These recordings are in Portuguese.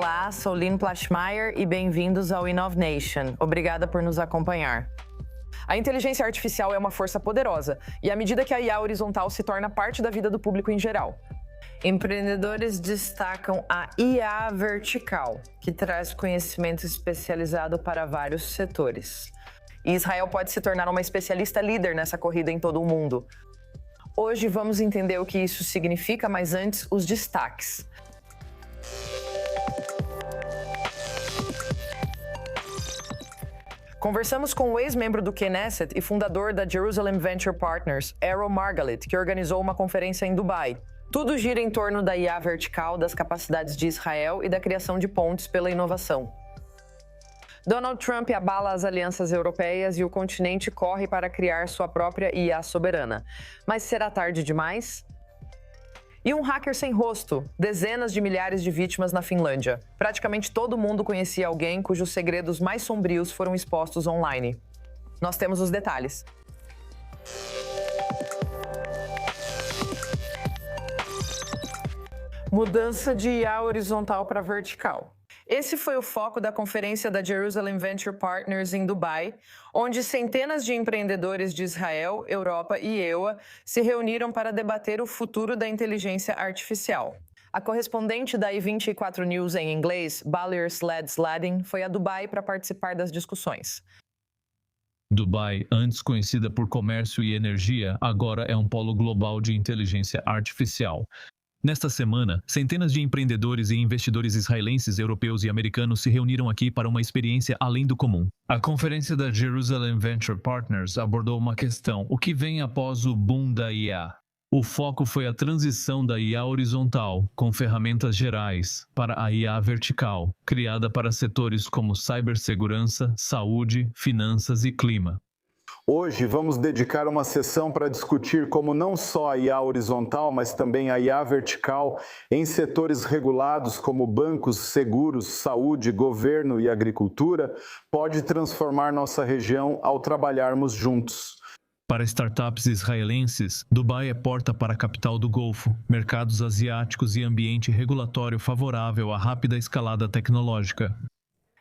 Olá, sou Lynn Plashmeyer e bem-vindos ao InnovNation. Obrigada por nos acompanhar. A inteligência artificial é uma força poderosa e, à medida que a IA horizontal se torna parte da vida do público em geral, empreendedores destacam a IA vertical, que traz conhecimento especializado para vários setores. E Israel pode se tornar uma especialista líder nessa corrida em todo o mundo. Hoje vamos entender o que isso significa, mas antes, os destaques. Conversamos com o ex-membro do Knesset e fundador da Jerusalem Venture Partners, Errol Margalit, que organizou uma conferência em Dubai. Tudo gira em torno da IA vertical, das capacidades de Israel e da criação de pontes pela inovação. Donald Trump abala as alianças europeias e o continente corre para criar sua própria IA soberana. Mas será tarde demais? E um hacker sem rosto, dezenas de milhares de vítimas na Finlândia. Praticamente todo mundo conhecia alguém cujos segredos mais sombrios foram expostos online. Nós temos os detalhes. Mudança de IA horizontal para vertical. Esse foi o foco da conferência da Jerusalem Venture Partners em Dubai, onde centenas de empreendedores de Israel, Europa e EUA se reuniram para debater o futuro da inteligência artificial. A correspondente da I24 News em inglês, Balir Sladin, foi a Dubai para participar das discussões. Dubai, antes conhecida por comércio e energia, agora é um polo global de inteligência artificial. Nesta semana, centenas de empreendedores e investidores israelenses, europeus e americanos se reuniram aqui para uma experiência além do comum. A conferência da Jerusalem Venture Partners abordou uma questão: o que vem após o boom da IA? O foco foi a transição da IA horizontal, com ferramentas gerais, para a IA vertical, criada para setores como cibersegurança, saúde, finanças e clima. Hoje vamos dedicar uma sessão para discutir como não só a IA horizontal, mas também a IA vertical em setores regulados como bancos, seguros, saúde, governo e agricultura pode transformar nossa região ao trabalharmos juntos. Para startups israelenses, Dubai é porta para a capital do Golfo, mercados asiáticos e ambiente regulatório favorável à rápida escalada tecnológica.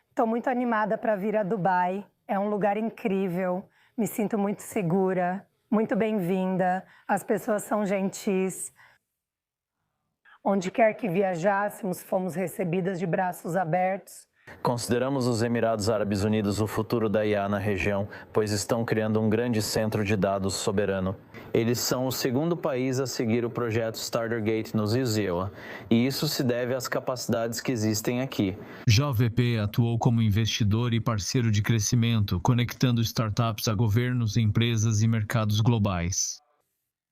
Estou muito animada para vir a Dubai, é um lugar incrível. Me sinto muito segura, muito bem-vinda, as pessoas são gentis. Onde quer que viajássemos, fomos recebidas de braços abertos. Consideramos os Emirados Árabes Unidos o futuro da IA na região, pois estão criando um grande centro de dados soberano. Eles são o segundo país a seguir o projeto Startergate nos rios Iowa, e isso se deve às capacidades que existem aqui. Já o VP atuou como investidor e parceiro de crescimento, conectando startups a governos, empresas e mercados globais.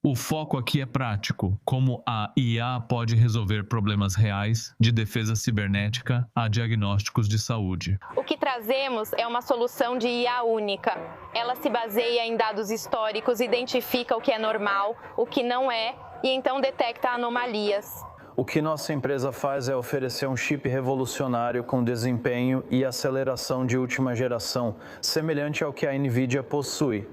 O foco aqui é prático, como a IA pode resolver problemas reais, de defesa cibernética a diagnósticos de saúde. O que trazemos é uma solução de IA única. Ela se baseia em dados históricos, identifica o que é normal, o que não é, e então detecta anomalias. O que nossa empresa faz é oferecer um chip revolucionário com desempenho e aceleração de última geração, semelhante ao que a NVIDIA possui.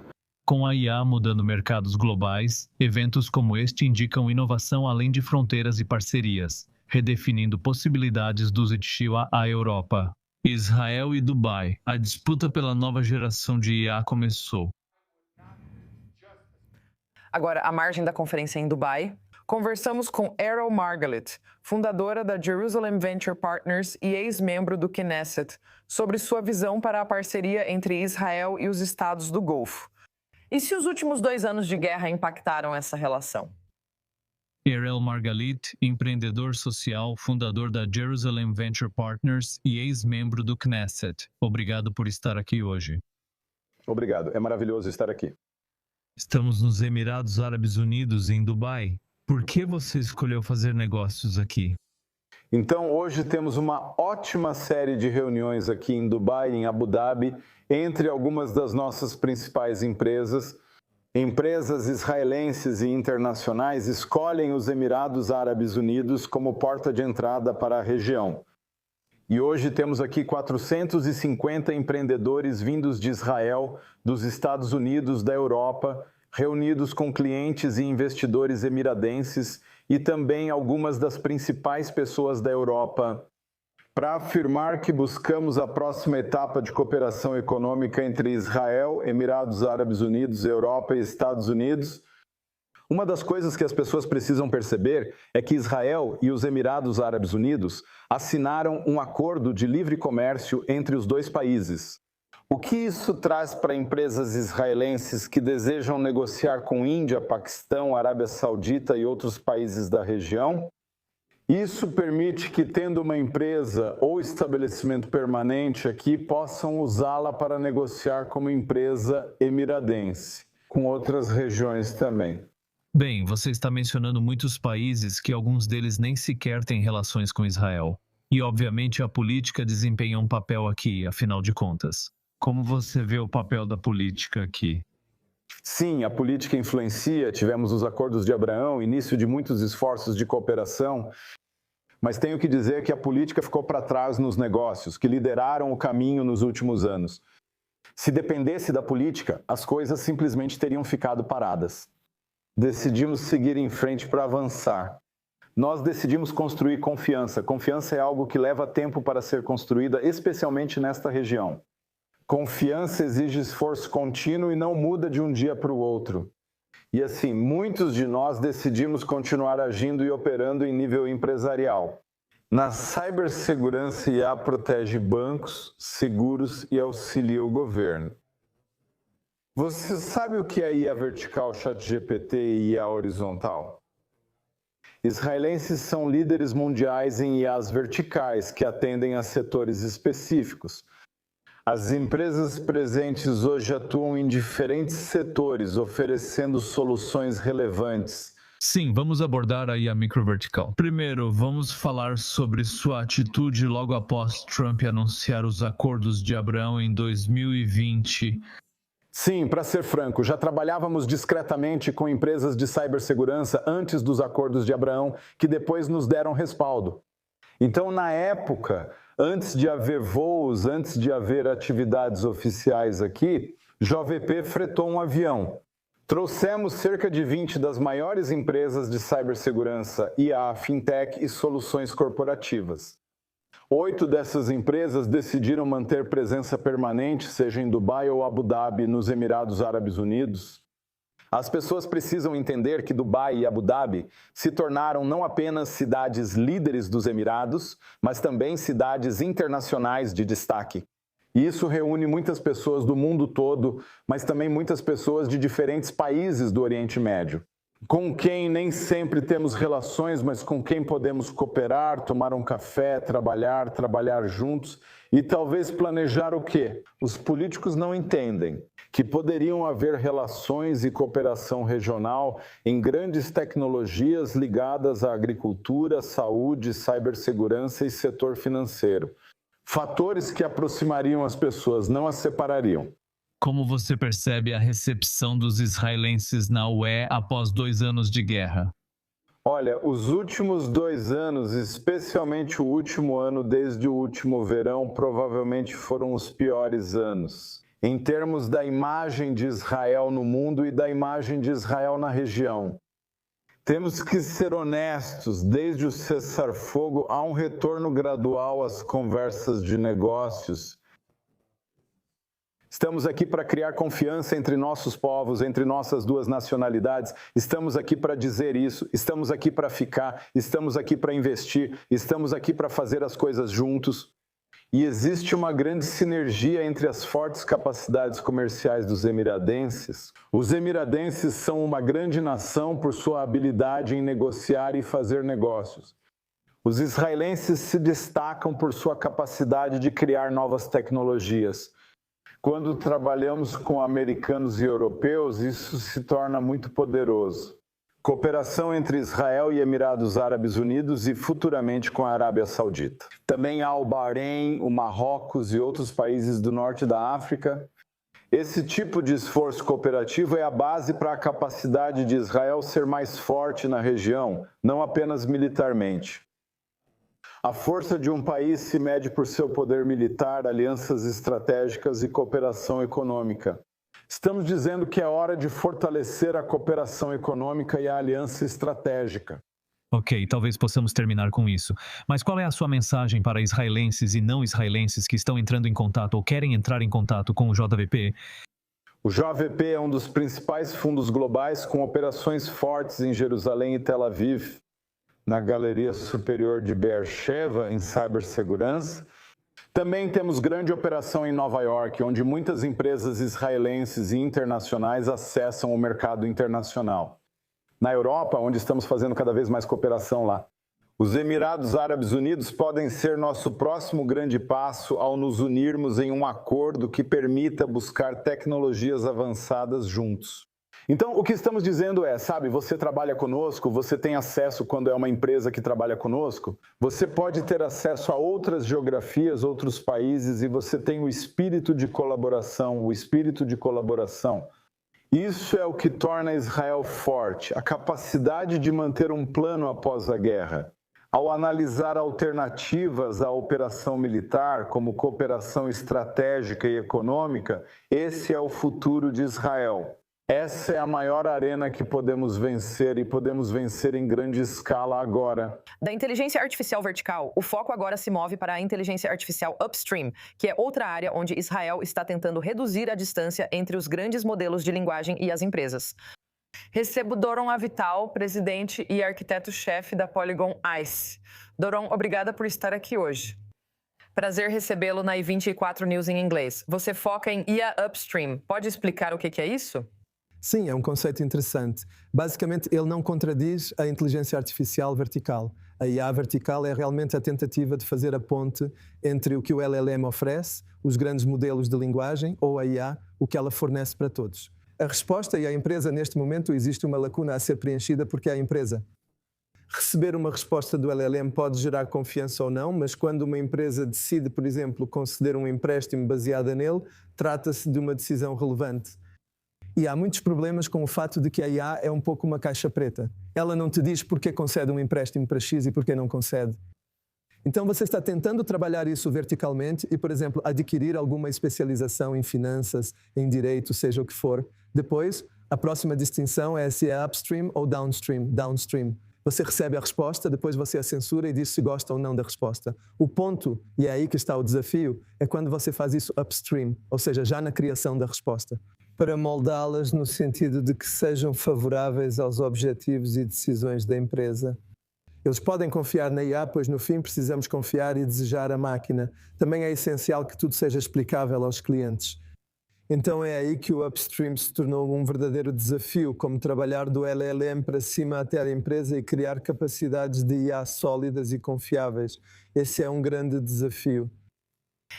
Com a IA mudando mercados globais, eventos como este indicam inovação além de fronteiras e parcerias, redefinindo possibilidades do ZTX à Europa. Israel e Dubai, a disputa pela nova geração de IA começou. Agora, à margem da conferência em Dubai, conversamos com Errol Margalit, fundadora da Jerusalem Venture Partners e ex-membro do Knesset, sobre sua visão para a parceria entre Israel e os estados do Golfo. E se os últimos 2 anos de guerra impactaram essa relação? Errol Margalit, empreendedor social, fundador da Jerusalem Venture Partners e ex-membro do Knesset. Obrigado por estar aqui hoje. Obrigado, é maravilhoso estar aqui. Estamos nos Emirados Árabes Unidos, em Dubai. Por que você escolheu fazer negócios aqui? Então, hoje temos uma ótima série de reuniões aqui em Dubai, em Abu Dhabi, entre algumas das nossas principais empresas. Empresas israelenses e internacionais escolhem os Emirados Árabes Unidos como porta de entrada para a região. E hoje temos aqui 450 empreendedores vindos de Israel, dos Estados Unidos, da Europa, reunidos com clientes e investidores emiradenses e também algumas das principais pessoas da Europa para afirmar que buscamos a próxima etapa de cooperação econômica entre Israel, Emirados Árabes Unidos, Europa e Estados Unidos. Uma das coisas que as pessoas precisam perceber é que Israel e os Emirados Árabes Unidos assinaram um acordo de livre comércio entre os dois países. O que isso traz para empresas israelenses que desejam negociar com Índia, Paquistão, Arábia Saudita e outros países da região? Isso permite que, tendo uma empresa ou estabelecimento permanente aqui, possam usá-la para negociar como empresa emiradense, com outras regiões também. Bem, você está mencionando muitos países que alguns deles nem sequer têm relações com Israel. E, obviamente, a política desempenha um papel aqui, afinal de contas. Como você vê o papel da política aqui? Sim, a política influencia. Tivemos os acordos de Abraão, início de muitos esforços de cooperação. Mas tenho que dizer que a política ficou para trás nos negócios, que lideraram o caminho nos últimos anos. Se dependesse da política, as coisas simplesmente teriam ficado paradas. Decidimos seguir em frente para avançar. Nós decidimos construir confiança. Confiança é algo que leva tempo para ser construída, especialmente nesta região. Confiança exige esforço contínuo e não muda de um dia para o outro. E assim, muitos de nós decidimos continuar agindo e operando em nível empresarial. Na cibersegurança, IA protege bancos, seguros e auxilia o governo. Você sabe o que é IA vertical, ChatGPT e IA horizontal? Israelenses são líderes mundiais em IAs verticais, que atendem a setores específicos. As empresas presentes hoje atuam em diferentes setores, oferecendo soluções relevantes. Sim, vamos abordar aí a microvertical. Primeiro, vamos falar sobre sua atitude logo após Trump anunciar os acordos de Abraão em 2020. Sim, para ser franco, já trabalhávamos discretamente com empresas de cibersegurança antes dos acordos de Abraão, que depois nos deram respaldo. Então, na época, antes de haver voos, antes de haver atividades oficiais aqui, JVP fretou um avião. Trouxemos cerca de 20 das maiores empresas de cibersegurança, IA, fintech e soluções corporativas. 8 dessas empresas decidiram manter presença permanente, seja em Dubai ou Abu Dhabi, nos Emirados Árabes Unidos. As pessoas precisam entender que Dubai e Abu Dhabi se tornaram não apenas cidades líderes dos Emirados, mas também cidades internacionais de destaque. E isso reúne muitas pessoas do mundo todo, mas também muitas pessoas de diferentes países do Oriente Médio, com quem nem sempre temos relações, mas com quem podemos cooperar, tomar um café, trabalhar juntos e talvez planejar o quê? Os políticos não entendem que poderiam haver relações e cooperação regional em grandes tecnologias ligadas à agricultura, saúde, cibersegurança e setor financeiro. Fatores que aproximariam as pessoas, não as separariam. Como você percebe a recepção dos israelenses na UE após 2 anos de guerra? Olha, os últimos 2 anos, especialmente o último ano desde o último verão, provavelmente foram os piores anos, em termos da imagem de Israel no mundo e da imagem de Israel na região. Temos que ser honestos, desde o cessar-fogo há um retorno gradual às conversas de negócios. Estamos aqui para criar confiança entre nossos povos, entre nossas duas nacionalidades. Estamos aqui para dizer isso, estamos aqui para ficar, estamos aqui para investir, estamos aqui para fazer as coisas juntos. E existe uma grande sinergia entre as fortes capacidades comerciais dos emiradenses. Os emiradenses são uma grande nação por sua habilidade em negociar e fazer negócios. Os israelenses se destacam por sua capacidade de criar novas tecnologias. Quando trabalhamos com americanos e europeus, isso se torna muito poderoso. Cooperação entre Israel e Emirados Árabes Unidos e futuramente com a Arábia Saudita. Também há o Bahrein, o Marrocos e outros países do norte da África. Esse tipo de esforço cooperativo é a base para a capacidade de Israel ser mais forte na região, não apenas militarmente. A força de um país se mede por seu poder militar, alianças estratégicas e cooperação econômica. Estamos dizendo que é hora de fortalecer a cooperação econômica e a aliança estratégica. Ok, talvez possamos terminar com isso. Mas qual é a sua mensagem para israelenses e não israelenses que estão entrando em contato ou querem entrar em contato com o JVP? O JVP é um dos principais fundos globais com operações fortes em Jerusalém e Tel Aviv, na Galeria Superior de Beersheba, em cibersegurança. Também temos grande operação em Nova York, onde muitas empresas israelenses e internacionais acessam o mercado internacional. Na Europa, onde estamos fazendo cada vez mais cooperação lá. Os Emirados Árabes Unidos podem ser nosso próximo grande passo ao nos unirmos em um acordo que permita buscar tecnologias avançadas juntos. Então, o que estamos dizendo é, sabe, você trabalha conosco, você tem acesso quando é uma empresa que trabalha conosco, você pode ter acesso a outras geografias, outros países, e você tem o espírito de colaboração, Isso é o que torna Israel forte, a capacidade de manter um plano após a guerra. Ao analisar alternativas à operação militar, como cooperação estratégica e econômica, esse é o futuro de Israel. Essa é a maior arena que podemos vencer e podemos vencer em grande escala agora. Da inteligência artificial vertical, o foco agora se move para a inteligência artificial upstream, que é outra área onde Israel está tentando reduzir a distância entre os grandes modelos de linguagem e as empresas. Recebo Doron Avital, presidente e arquiteto-chefe da Polygon ICE. Doron, obrigada por estar aqui hoje. Prazer recebê-lo na I24 News em inglês. Você foca em IA Upstream. Pode explicar o que é isso? Sim, é um conceito interessante. Basicamente, ele não contradiz a inteligência artificial vertical. A IA vertical é realmente a tentativa de fazer a ponte entre o que o LLM oferece, os grandes modelos de linguagem, ou a IA, o que ela fornece para todos. A resposta e a empresa, neste momento, existe uma lacuna a ser preenchida porque é a empresa. Receber uma resposta do LLM pode gerar confiança ou não, mas quando uma empresa decide, por exemplo, conceder um empréstimo baseado nele, trata-se de uma decisão relevante. E há muitos problemas com o fato de que a IA é um pouco uma caixa preta. Ela não te diz porque concede um empréstimo para X e porque não concede. Então você está tentando trabalhar isso verticalmente e, por exemplo, adquirir alguma especialização em finanças, em direito, seja o que for. Depois, a próxima distinção é se é upstream ou downstream. Downstream. Você recebe a resposta, depois você a censura e diz se gosta ou não da resposta. O ponto, e é aí que está o desafio, é quando você faz isso upstream, ou seja, já na criação da resposta. Para moldá-las no sentido de que sejam favoráveis aos objetivos e decisões da empresa. Eles podem confiar na IA, pois no fim precisamos confiar e desejar a máquina. Também é essencial que tudo seja explicável aos clientes. Então é aí que o upstream se tornou um verdadeiro desafio, como trabalhar do LLM para cima até a empresa e criar capacidades de IA sólidas e confiáveis. Esse é um grande desafio.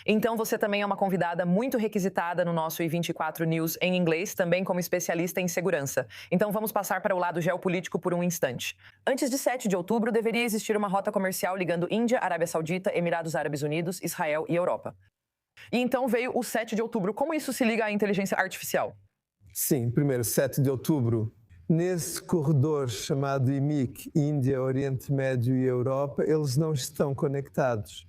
Então você também é uma convidada muito requisitada no nosso I24 News em inglês, também como especialista em segurança. Então vamos passar para o lado geopolítico por um instante. Antes de 7 de outubro, deveria existir uma rota comercial ligando Índia, Arábia Saudita, Emirados Árabes Unidos, Israel e Europa. E então veio o 7 de outubro. Como isso se liga à inteligência artificial? Sim, primeiro, 7 de outubro. Nesse corredor chamado IMIC, Índia, Oriente Médio e Europa, eles não estão conectados.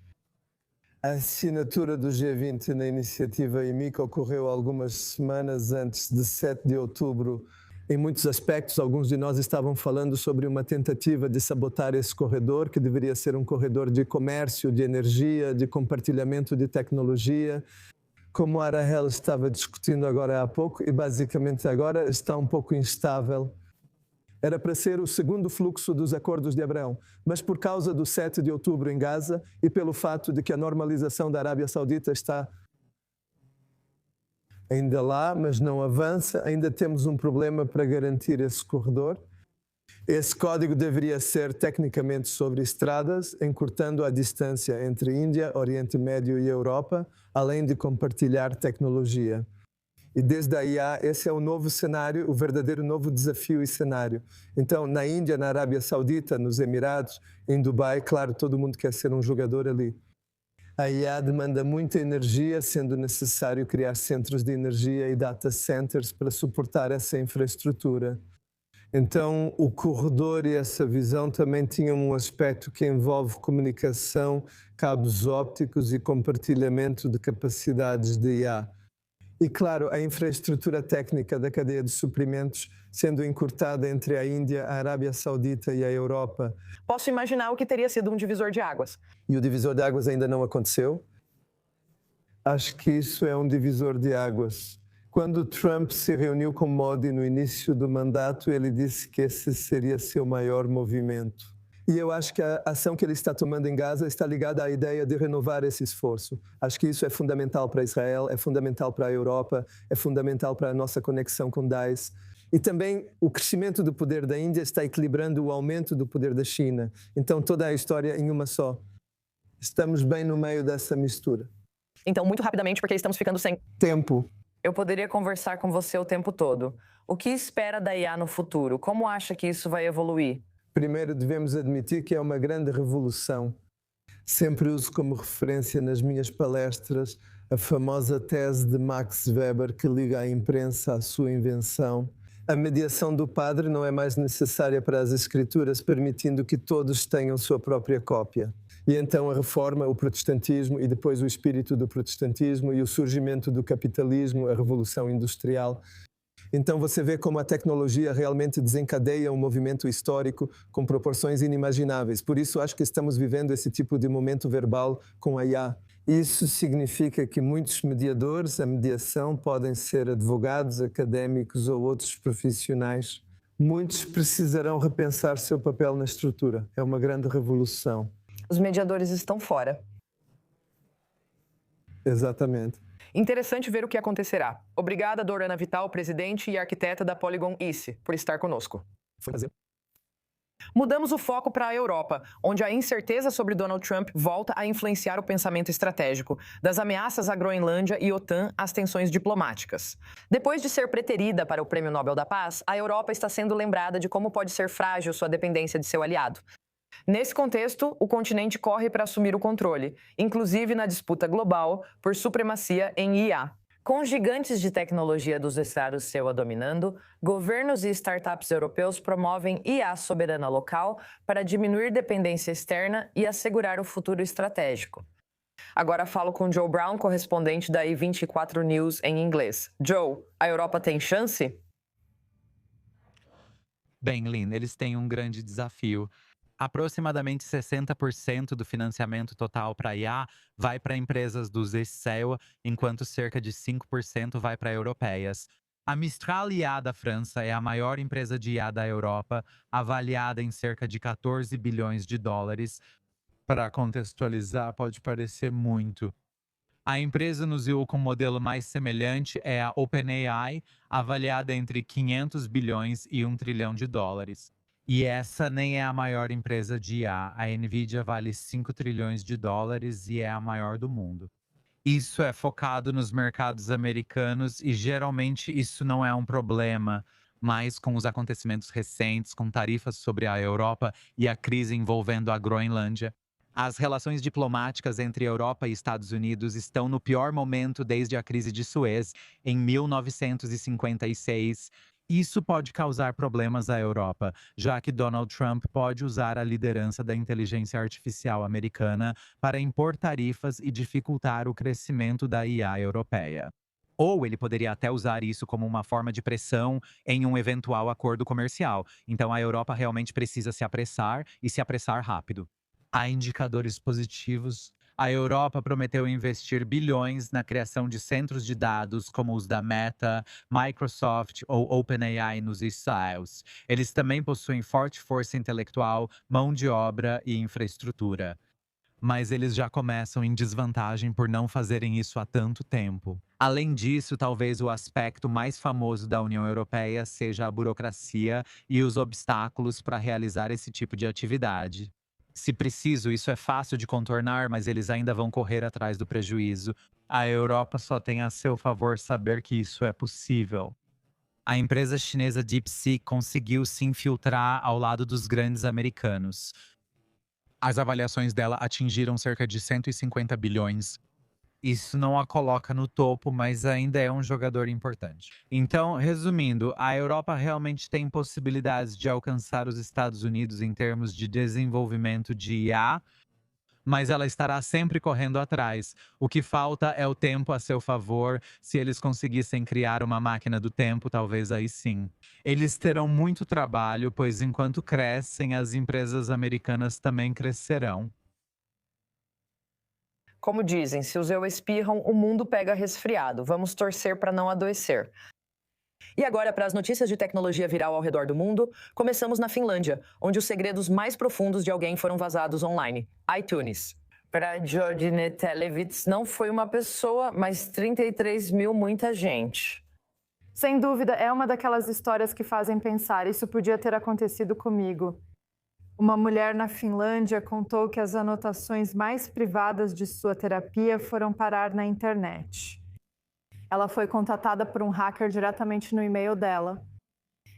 A assinatura do G20 na iniciativa IMIC ocorreu algumas semanas antes de 7 de outubro. Em muitos aspectos, alguns de nós estavam falando sobre uma tentativa de sabotar esse corredor, que deveria ser um corredor de comércio, de energia, de compartilhamento de tecnologia. Como a Rahel estava discutindo agora há pouco, e basicamente agora está um pouco instável. Era para ser o segundo fluxo dos acordos de Abraão, mas por causa do 7 de outubro em Gaza e pelo fato de que a normalização da Arábia Saudita está ainda lá, mas não avança, ainda temos um problema para garantir esse corredor. Esse código deveria ser tecnicamente sobre estradas, encurtando a distância entre Índia, Oriente Médio e Europa, além de compartilhar tecnologia. E desde a IA, esse é o novo cenário, o verdadeiro novo desafio e cenário. Então, na Índia, na Arábia Saudita, nos Emirados, em Dubai, claro, todo mundo quer ser um jogador ali. A IA demanda muita energia, sendo necessário criar centros de energia e data centers para suportar essa infraestrutura. Então, o corredor e essa visão também tinham um aspecto que envolve comunicação, cabos ópticos e compartilhamento de capacidades de IA. E, claro, a infraestrutura técnica da cadeia de suprimentos sendo encurtada entre a Índia, a Arábia Saudita e a Europa. Posso imaginar o que teria sido um divisor de águas. E o divisor de águas ainda não aconteceu? Acho que isso é um divisor de águas. Quando Trump se reuniu com Modi no início do mandato, ele disse que esse seria seu maior movimento. E eu acho que a ação que ele está tomando em Gaza está ligada à ideia de renovar esse esforço. Acho que isso é fundamental para Israel, é fundamental para a Europa, é fundamental para a nossa conexão com Daesh. E também o crescimento do poder da Índia está equilibrando o aumento do poder da China. Então toda a história em uma só. Estamos bem no meio dessa mistura. Então, muito rapidamente, porque estamos ficando sem tempo. Eu poderia conversar com você o tempo todo. O que espera da IA no futuro? Como acha que isso vai evoluir? Primeiro, devemos admitir que é uma grande revolução. Sempre uso como referência nas minhas palestras a famosa tese de Max Weber que liga a imprensa à sua invenção. A mediação do padre não é mais necessária para as escrituras, permitindo que todos tenham sua própria cópia. E então a reforma, o protestantismo e depois o espírito do protestantismo e o surgimento do capitalismo, a revolução industrial. Então você vê como a tecnologia realmente desencadeia um movimento histórico com proporções inimagináveis. Por isso acho que estamos vivendo esse tipo de momento verbal com a IA. Isso significa que muitos mediadores, a mediação, podem ser advogados, académicos ou outros profissionais. Muitos precisarão repensar seu papel na estrutura. É uma grande revolução. Os mediadores estão fora. Exatamente. Interessante ver o que acontecerá. Obrigada, Dorana Vital, presidente e arquiteta da Polygon ICE, por estar conosco. Foi um prazer. Mudamos o foco para a Europa, onde a incerteza sobre Donald Trump volta a influenciar o pensamento estratégico, das ameaças à Groenlândia e OTAN às tensões diplomáticas. Depois de ser preterida para o Prêmio Nobel da Paz, a Europa está sendo lembrada de como pode ser frágil sua dependência de seu aliado. Nesse contexto, o continente corre para assumir o controle, inclusive na disputa global por supremacia em IA. Com gigantes de tecnologia dos estados seu dominando, governos e startups europeus promovem IA soberana local para diminuir dependência externa e assegurar o futuro estratégico. Agora falo com Joe Brown, correspondente da E24 News em inglês. Joe, a Europa tem chance? Bem, Lynn, eles têm um grande desafio. Aproximadamente 60% do financiamento total para IA vai para empresas dos ex-CEA, enquanto cerca de 5% vai para europeias. A Mistral IA da França é a maior empresa de IA da Europa, avaliada em cerca de 14 bilhões de dólares. Para contextualizar, pode parecer muito. A empresa no ZIU com modelo mais semelhante é a OpenAI, avaliada entre 500 bilhões e 1 trilhão de dólares. E essa nem é a maior empresa de IA. A Nvidia vale 5 trilhões de dólares e é a maior do mundo. Isso é focado nos mercados americanos e geralmente isso não é um problema, mas com os acontecimentos recentes, com tarifas sobre a Europa e a crise envolvendo a Groenlândia, as relações diplomáticas entre Europa e Estados Unidos estão no pior momento desde a crise de Suez, em 1956. Isso pode causar problemas à Europa, já que Donald Trump pode usar a liderança da inteligência artificial americana para impor tarifas e dificultar o crescimento da IA europeia. Ou ele poderia até usar isso como uma forma de pressão em um eventual acordo comercial. Então a Europa realmente precisa se apressar e se apressar rápido. Há indicadores positivos. A Europa prometeu investir bilhões na criação de centros de dados como os da Meta, Microsoft ou OpenAI nos Israels. Eles também possuem forte força intelectual, mão de obra e infraestrutura. Mas eles já começam em desvantagem por não fazerem isso há tanto tempo. Além disso, talvez o aspecto mais famoso da União Europeia seja a burocracia e os obstáculos para realizar esse tipo de atividade. Se preciso, isso é fácil de contornar, mas eles ainda vão correr atrás do prejuízo. A Europa só tem a seu favor saber que isso é possível. A empresa chinesa DeepSeek conseguiu se infiltrar ao lado dos grandes americanos. As avaliações dela atingiram cerca de 150 bilhões. Isso não a coloca no topo, mas ainda é um jogador importante. Então, resumindo, a Europa realmente tem possibilidades de alcançar os Estados Unidos em termos de desenvolvimento de IA, mas ela estará sempre correndo atrás. O que falta é o tempo a seu favor. Se eles conseguissem criar uma máquina do tempo, talvez aí sim. Eles terão muito trabalho, pois enquanto crescem, as empresas americanas também crescerão. Como dizem, se os eu espirram, o mundo pega resfriado. Vamos torcer para não adoecer. E agora, para as notícias de tecnologia viral ao redor do mundo, começamos na Finlândia, onde os segredos mais profundos de alguém foram vazados online. iTunes. Para Jodine Televits, não foi uma pessoa, mas 33 mil muita gente. Sem dúvida, é uma daquelas histórias que fazem pensar, isso podia ter acontecido comigo. Uma mulher na Finlândia contou que as anotações mais privadas de sua terapia foram parar na internet. Ela foi contatada por um hacker diretamente no e-mail dela.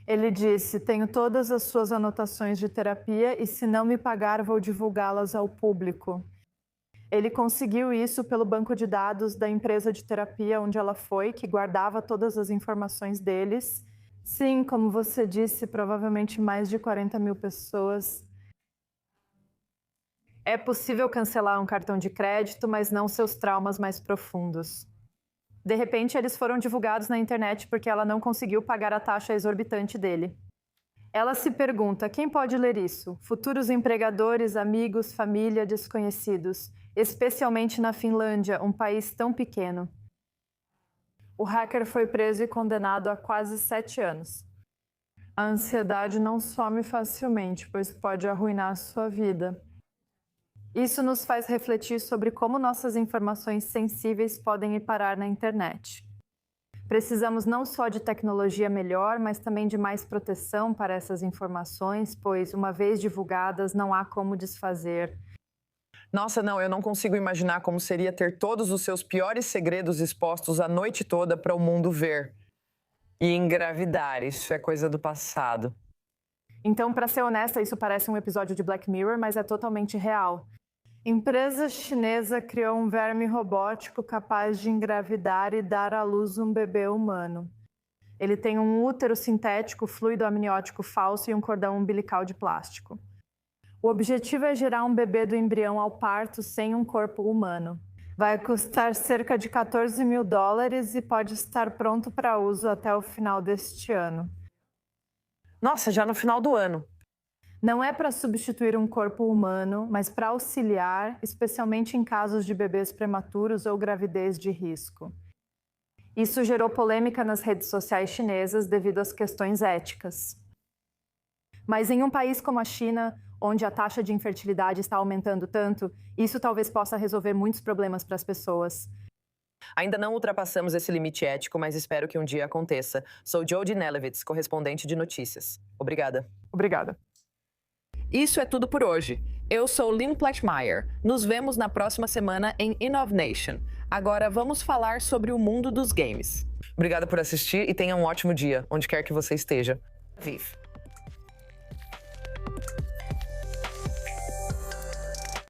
Ele disse: tenho todas as suas anotações de terapia e se não me pagar, vou divulgá-las ao público. Ele conseguiu isso pelo banco de dados da empresa de terapia onde ela foi, que guardava todas as informações deles. Sim, como você disse, provavelmente mais de 40 mil pessoas. É possível cancelar um cartão de crédito, mas não seus traumas mais profundos. De repente, eles foram divulgados na internet porque ela não conseguiu pagar a taxa exorbitante dele. Ela se pergunta: quem pode ler isso? Futuros empregadores, amigos, família, desconhecidos. Especialmente na Finlândia, um país tão pequeno. O hacker foi preso e condenado a quase 7 anos. A ansiedade não some facilmente, pois pode arruinar sua vida. Isso nos faz refletir sobre como nossas informações sensíveis podem ir parar na internet. Precisamos não só de tecnologia melhor, mas também de mais proteção para essas informações, pois, uma vez divulgadas, não há como desfazer. Nossa, não, eu não consigo imaginar como seria ter todos os seus piores segredos expostos a noite toda para o mundo ver. E engravidar, isso é coisa do passado. Então, para ser honesta, isso parece um episódio de Black Mirror, mas é totalmente real. Empresa chinesa criou um verme robótico capaz de engravidar e dar à luz um bebê humano. Ele tem um útero sintético, fluido amniótico falso e um cordão umbilical de plástico. O objetivo é gerar um bebê do embrião ao parto sem um corpo humano. Vai custar cerca de $14 mil e pode estar pronto para uso até o final deste ano. Nossa, já no final do ano. Não é para substituir um corpo humano, mas para auxiliar, especialmente em casos de bebês prematuros ou gravidez de risco. Isso gerou polêmica nas redes sociais chinesas devido às questões éticas. Mas em um país como a China, onde a taxa de infertilidade está aumentando tanto, isso talvez possa resolver muitos problemas para as pessoas. Ainda não ultrapassamos esse limite ético, mas espero que um dia aconteça. Sou Jodie Nelevitz, correspondente de notícias. Obrigada. Obrigada. Isso é tudo por hoje. Eu sou Lynn Plattmeyer. Nos vemos na próxima semana em Innovation. Agora vamos falar sobre o mundo dos games. Obrigada por assistir e tenha um ótimo dia, onde quer que você esteja. Vive!